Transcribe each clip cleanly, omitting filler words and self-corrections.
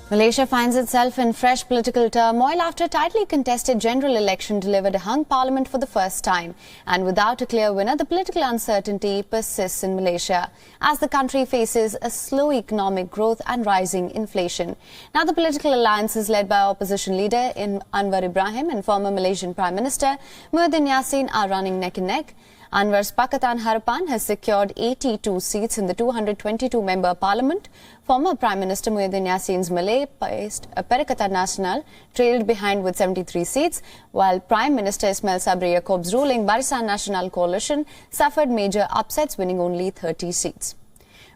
Malaysia finds itself in fresh political turmoil after a tightly contested general election delivered a hung parliament for the first time. And without a clear winner, the political uncertainty persists in Malaysia as the country faces a slow economic growth and rising inflation. Now, the political alliances led by opposition leader Anwar Ibrahim and former Malaysian Prime Minister Muhyiddin Yassin are running neck and neck. Anwar's Pakatan Harapan has secured 82 seats in the 222-member parliament. Former Prime Minister Muhyiddin Yassin's Malay-based Perikatan Nasional trailed behind with 73 seats, while Prime Minister Ismail Sabri Yaakob's ruling Barisan Nasional coalition suffered major upsets, winning only 30 seats.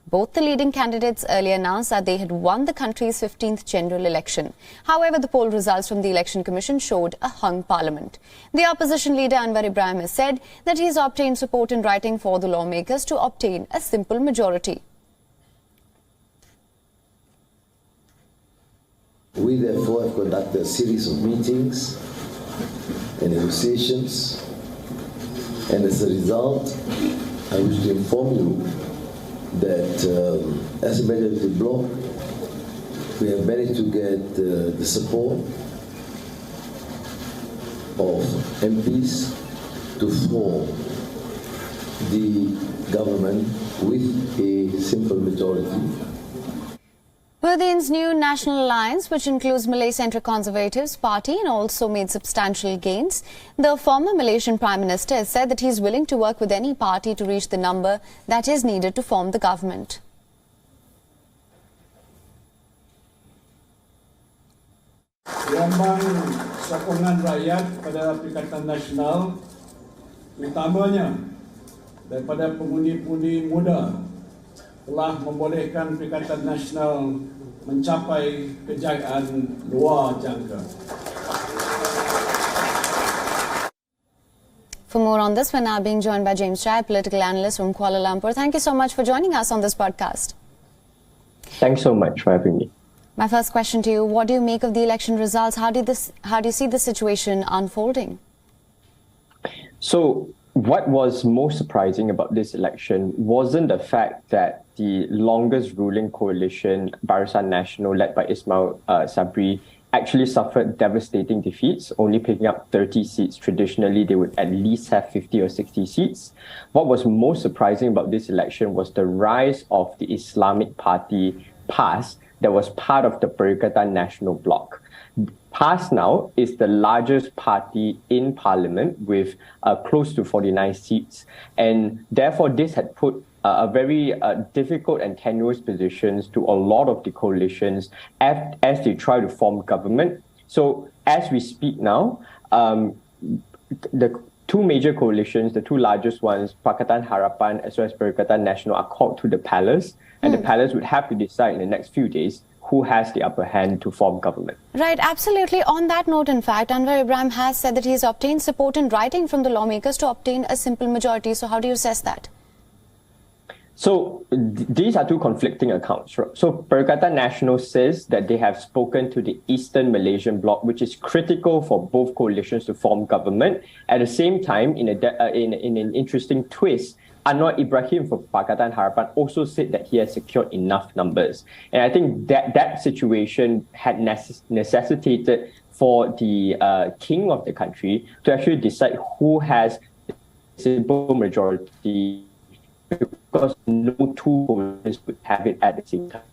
Both the leading candidates earlier announced that they had won the country's 15th general election. However, the poll results from the Election Commission showed a hung parliament. The opposition leader Anwar Ibrahim has said that he has obtained support in writing for the lawmakers to obtain a simple majority. We therefore have conducted a series of meetings and negotiations, and as a result, I wish to inform you that as a majority bloc, we have managed to get the support of MPs to form the government with a simple majority. Muhyiddin's new National Alliance, which includes Malay Central Conservatives Party, and also made substantial gains. The former Malaysian Prime Minister has said that he is willing to work with any party to reach the number that is needed to form the government. Lambang sokongan rakyat pada Perikatan Nasional, utamanya daripada pengundi-pengundi muda, telah membolehkan Perikatan Nasional mencapai kejayaan luar jangka. For more on this, we're now being joined by James Chai, political analyst from Kuala Lumpur. Thank you so much for joining us on this podcast. Thanks so much for having me. My first question to you, what do you make of the election results? How do you see the situation unfolding? So, what was most surprising about this election wasn't the fact that the longest ruling coalition, Barisan Nasional, led by Ismail Sabri, actually suffered devastating defeats, only picking up 30 seats. Traditionally, they would at least have 50 or 60 seats. What was most surprising about this election was the rise of the Islamic Party, PAS, that was part of the Perikatan Nasional Bloc. PAS now is the largest party in parliament with close to 49 seats. And therefore, this had put a very difficult and tenuous positions to a lot of the coalitions as they try to form government. So as we speak now, the two major coalitions, the two largest ones, Pakatan Harapan as well as Perikatan Nasional, are called to the palace. And the palace would have to decide in the next few days who has the upper hand to form government. Right, absolutely. On that note, in fact, Anwar Ibrahim has said that he has obtained support in writing from the lawmakers to obtain a simple majority. So how do you assess that? So these are two conflicting accounts. So Perikatan Nasional says that they have spoken to the Eastern Malaysian Bloc, which is critical for both coalitions to form government. At the same time, in an interesting twist, Anwar Ibrahim for Pakatan Harapan also said that he has secured enough numbers. And I think that situation had necessitated for the king of the country to actually decide who has a simple majority, because no two coalitions would have it at the same time.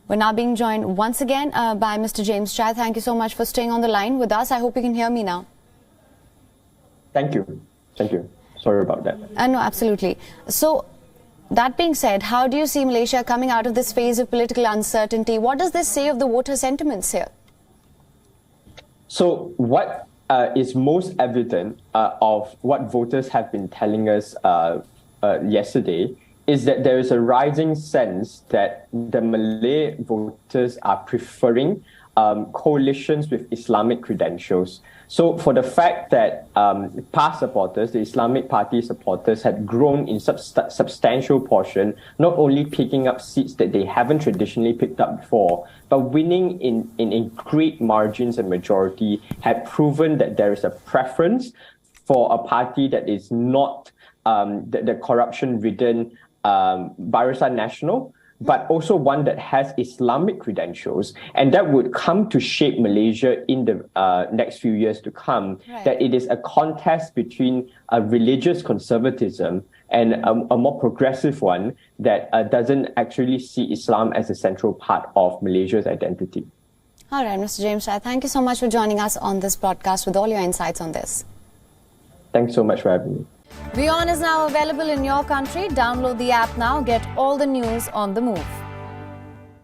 We're now being joined once again by Mr. James Chai. Thank you so much for staying on the line with us. I hope you can hear me now. Thank you. Thank you. Sorry about that. No, absolutely. So, that being said, how do you see Malaysia coming out of this phase of political uncertainty? What does this say of the voter sentiments here? So, what is most evident of what voters have been telling us yesterday is that there is a rising sense that the Malay voters are preferring coalitions with Islamic credentials. So for the fact that PAS supporters, the Islamic Party supporters, had grown in substantial portion, not only picking up seats that they haven't traditionally picked up before, but winning in great margins and majority, had proven that there is a preference for a party that is not the corruption-ridden Barisan Nasional, but also one that has Islamic credentials, and that would come to shape Malaysia in the next few years to come, that it is a contest between a religious conservatism and a more progressive one that doesn't actually see Islam as a central part of Malaysia's identity. All right, Mr. James Shah, thank you so much for joining us on this broadcast with all your insights on this. Thanks so much for having me. WION is now available in your country. Download the app now. Get all the news on the move.